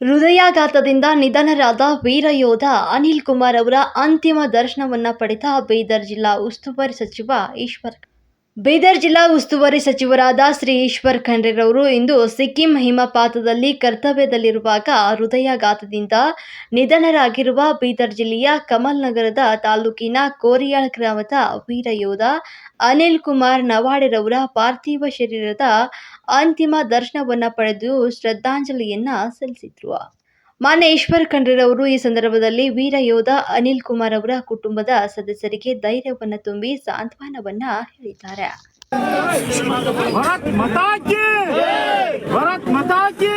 ಹೃದಯಾಘಾತದಿಂದ ನಿಧನರಾದ ವೀರಯೋಧ ಅನಿಲ್ ಕುಮಾರ್ ಅವರ ಅಂತಿಮ ದರ್ಶನವನ್ನ ಪಡೆದ ಬೀದರ್ ಜಿಲ್ಲಾ ಉಸ್ತುವಾರಿ ಸಚಿವರಾದ ಶ್ರೀ ಈಶ್ವರ್ ಖಂಡ್ರೆರವರು ಇಂದು ಸಿಕ್ಕಿಂ ಹಿಮಪಾತದಲ್ಲಿ ಕರ್ತವ್ಯದಲ್ಲಿರುವಾಗ ಹೃದಯಾಘಾತದಿಂದ ನಿಧನರಾಗಿರುವ ಬೀದರ್ ಜಿಲ್ಲೆಯ ಕಮಲ್ ನಗರದ ತಾಲೂಕಿನ ಕೋರಿಯಾಳ್ ಗ್ರಾಮದ ವೀರಯೋಧ ಅನಿಲ್ ಕುಮಾರ್ ನವಾಡೆರವರ ಪಾರ್ಥಿವ ಶರೀರದ ಅಂತಿಮ ದರ್ಶನವನ್ನು ಪಡೆದು ಶ್ರದ್ಧಾಂಜಲಿಯನ್ನ ಸಲ್ಲಿಸಿದರು. ಮಾನ್ಯ ಈಶ್ವರ್ ಖಂಡ್ರೆರವರು ಈ ಸಂದರ್ಭದಲ್ಲಿ ವೀರಯೋಧ ಅನಿಲ್ ಕುಮಾರ್ ಅವರ ಕುಟುಂಬದ ಸದಸ್ಯರಿಗೆ ಧೈರ್ಯವನ್ನು ತುಂಬಿ ಸಾಂತ್ವನವನ್ನ ಹೇಳಿದ್ದಾರೆ. भारत माता की